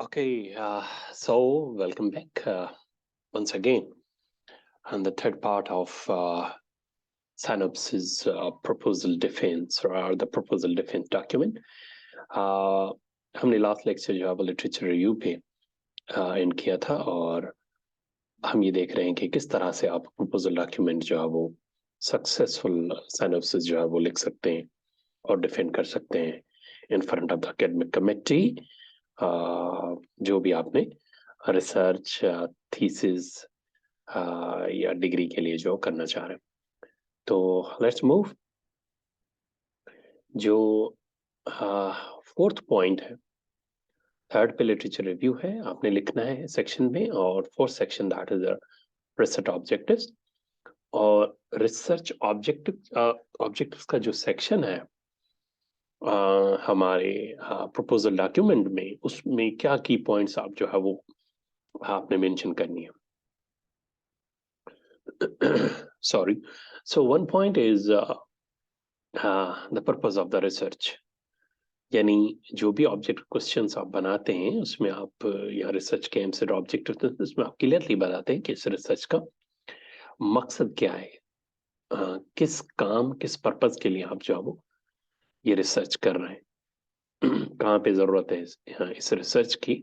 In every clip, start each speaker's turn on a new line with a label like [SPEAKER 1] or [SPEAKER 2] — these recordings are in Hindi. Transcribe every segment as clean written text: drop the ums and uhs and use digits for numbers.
[SPEAKER 1] Okay, so welcome back once again, and the third part of synopsis proposal defense or the proposal defense document. हमने लास्ट लेक्चर जो है वो लिटरेचर रिव्यू पे एंड किया था, और हम ये देख रहे हैं कि किस तरह से आप प्रपोजल डॉक्यूमेंट जो है वो सक्सेसफुल सिनॉप्सिस जो है वो लिख सकते हैं और डिफेंड कर सकते हैं in front of the academic committee, जो भी आपने रिसर्च थीसिस या डिग्री के लिए जो करना चाह रहे हैं। तो लेट्स मूव। जो फोर्थ पॉइंट है, थर्ड पे लिटरेचर रिव्यू है, आपने लिखना है सेक्शन में, और fourth section that is research objectives. और रिसर्च ऑब्जेक्टिव्स का जो सेक्शन है हमारे प्रपोजल डॉक्यूमेंट में, उसमें क्या की पॉइंट्स आप जो है वो आपने मेंशन करनी है। Sorry, so one point is the purpose of the research, यानी जो भी ऑब्जेक्ट क्वेश्चंस आप बनाते हैं उसमें आप या रिसर्च के एमसेट ऑब्जेक्टिव उसमें आप क्लियरली बताते हैं कि इस रिसर्च का मकसद क्या है, किस काम किस पर्पस के लिए आप जो है वो ये रिसर्च कर रहे हैं, कहाँ पे जरूरत है इस रिसर्च की,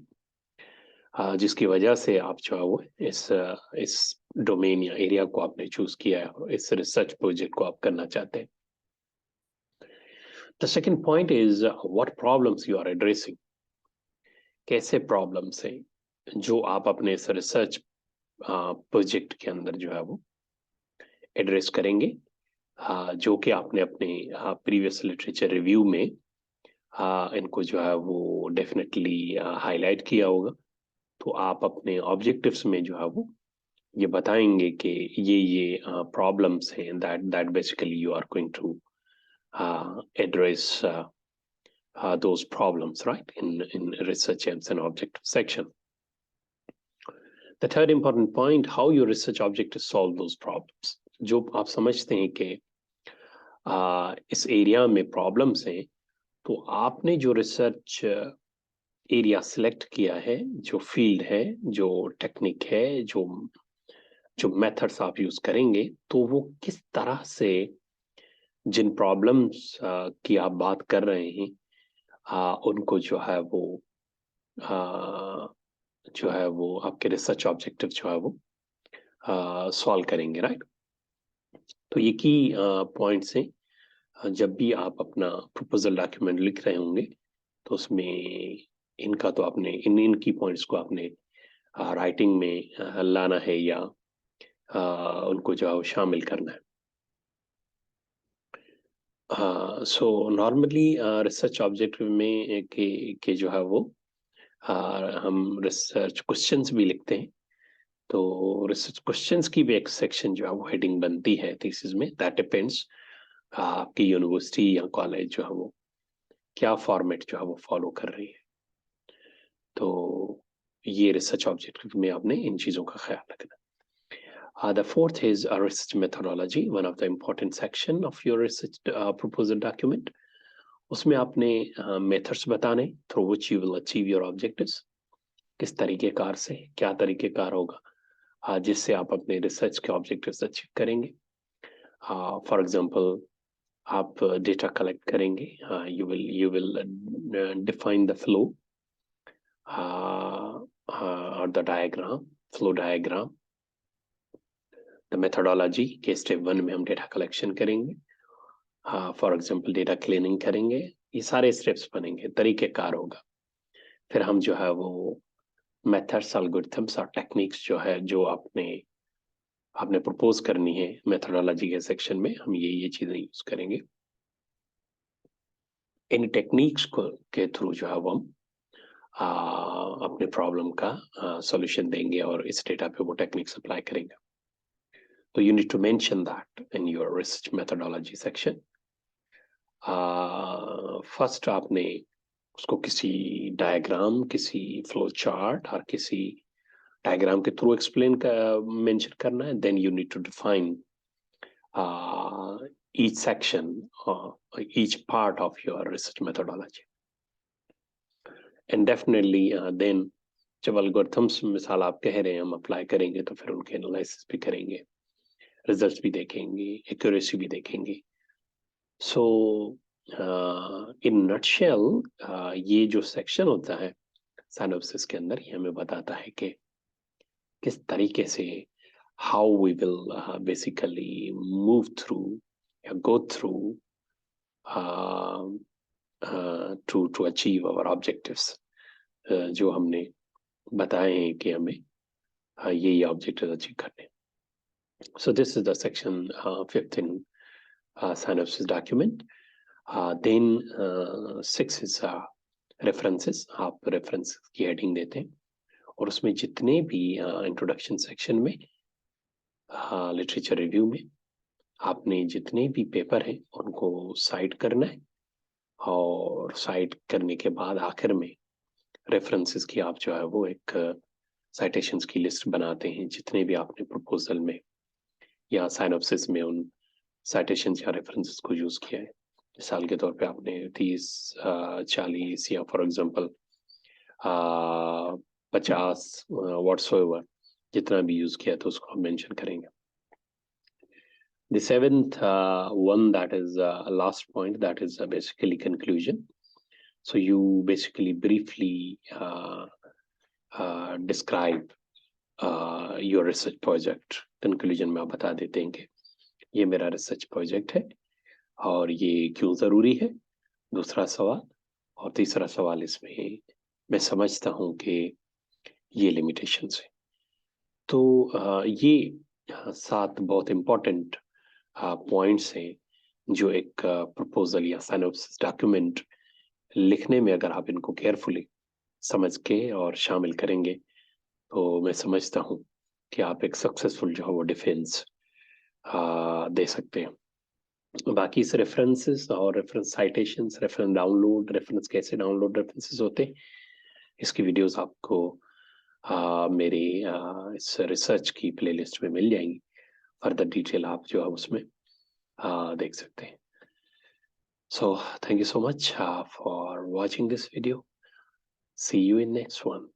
[SPEAKER 1] जिसकी वजह से आप जो है वो इस डोमेन या एरिया को आपने चूज किया है और इस रिसर्च प्रोजेक्ट को आप करना चाहते हैं। The second point is what problems you are addressing, कैसे प्रॉब्लम्स हैं जो आप अपने इस रिसर्च प्रोजेक्ट के अंदर जो है वो एड्रेस करेंगे, जो कि आपने अपने प्रीवियस लिटरेचर रिव्यू में इनको जो है वो डेफिनेटली हाईलाइट किया होगा। तो आप अपने ऑब्जेक्टिव्स में जो है वो ये बताएंगे कि ये प्रॉब्लम्स हैं that basically you are going to address those problems, right, in research aims and objective section. The third important point, how your research objectives solve those problems. जो आप समझते हैं कि इस एरिया में प्रॉब्लम्स हैं, तो आपने जो रिसर्च एरिया सिलेक्ट किया है, जो फील्ड है, जो टेक्निक है, जो मेथड्स आप यूज करेंगे, तो वो किस तरह से जिन प्रॉब्लम्स की आप बात कर रहे हैं उनको जो है वो आपके रिसर्च ऑब्जेक्टिव जो है वो सॉल्व करेंगे, राइट। तो ये की पॉइंट्स हैं जब भी आप अपना प्रपोजल डॉक्यूमेंट लिख रहे होंगे, तो उसमें इनका तो आपने इनकी पॉइंट्स को आपने राइटिंग में लाना है या उनको जो है वो शामिल करना है। सो नॉर्मली रिसर्च ऑब्जेक्टिव में के जो है वो हम रिसर्च क्वेश्चंस भी लिखते हैं। तो रिसर्च क्वेश्चंस की भी एक सेक्शन जो है वो हेडिंग बनती है थीसिस में। दैट डिपेंड्स आपकी यूनिवर्सिटी या कॉलेज जो है वो क्या फॉर्मेट जो है वो फॉलो कर रही है। तो ये रिसर्च ऑब्जेक्टिव में आपने इन चीज़ों का ख्याल रखना। The fourth is a research methodology, one of the important section of your research proposal document. उसमें आपने मेथड्स बताने through which you will achieve your objectives. किस तरीकेकार से, क्या तरीकेकार होगा जिससे आप अपने रिसर्च के ऑब्जेक्टिव्स अचीव करेंगे। फॉर एग्जांपल, आप डेटा कलेक्ट करेंगे, you will define the flow or the diagram, flow diagram. The methodology के स्टेप 1 में हम डेटा कलेक्शन करेंगे, फॉर एग्जांपल डेटा क्लीनिंग करेंगे, ये सारे स्टेप्स बनेंगे, तरीकेकार होगा। फिर हम जो है वो मेथड्स, एल्गोरिथम्स और टेक्निक्स जो है जो आपने प्रपोज करनी है मेथोडोलॉजी के सेक्शन में, हम ये चीजें यूज करेंगे। इन टेक्निक्स के थ्रू जो है वो हम अपने प्रॉब्लम का सॉल्यूशन देंगे और इस डेटा पे वो टेक्निक्स अप्लाई करेंगे। तो you need to mention that in your research methodology section. First आपने उसको किसी डायग्राम, किसी फ्लो चार्ट और किसी डायग्राम के थ्रू एक्सप्लेन मेंशन करना है। Then you need to define each section or each part of your research methodology. And definitely then जब एल्गोरिथम्स मिसाल आप कह रहे हैं हम अप्लाई करेंगे तो फिर उनके एनालिसिस भी करेंगे, रिजल्ट्स भी देखेंगे, एक्यूरेसी भी देखेंगे. सो इन नटशेल ये जो सेक्शन होता है सिनॉप्सिस के अंदर, ये हमें बताता है कि किस तरीके से how we will basically move through या go through to achieve our objectives, जो हमने बताए हैं कि हमें ये ऑब्जेक्टिव अचीव करने. So this is the section 5th in synopsis document. Then 6 is references. आप references की heading देते हैं और उसमें जितने भी introduction section में literature review में आपने जितने भी पेपर हैं उनको साइट करना है, और साइट करने के बाद आखिर में रेफरेंसेस की आप जो है वो एक साइटेशंस की लिस्ट बनाते हैं जितने भी आपने प्रपोजल में या साइनॉप्सिस में उन साइटेशंस या रेफरेंसेस को यूज किया है. मिसाल के तौर पे आपने 30 40 या फॉर एग्जांपल 50 व्हाटसोएवर जितना भी यूज किया तो उसको हम मेंशन करेंगे. The seventh one, that is last point, that is basically conclusion. So you basically briefly describe your research project. Conclusion में आप बता देते हैं कि ये मेरा रिसर्च प्रोजेक्ट है और ये क्यों ज़रूरी है, दूसरा सवाल, और तीसरा सवाल इसमें मैं समझता हूँ कि ये लिमिटेशंस है. तो ये 7 बहुत इम्पोर्टेंट पॉइंट्स हैं जो एक प्रपोजल या सिनॉप्सिस डॉक्यूमेंट लिखने में अगर आप इनको केयरफुली समझ के और शामिल करेंगे तो मैं समझता हूँ कि आप एक सक्सेसफुल जो है वो डिफेंस दे सकते हैं. बाकी इस रेफरेंसेस और reference citations, reference download, reference कैसे डाउनलोड रेफरेंसेस होते हैं, इसकी वीडियोस आपको मेरी इस रिसर्च की प्लेलिस्ट में मिल जाएंगी. फर्दर डिटेल आप जो है उसमें देख सकते हैं. So thank you so much for watching this video. See you in next one.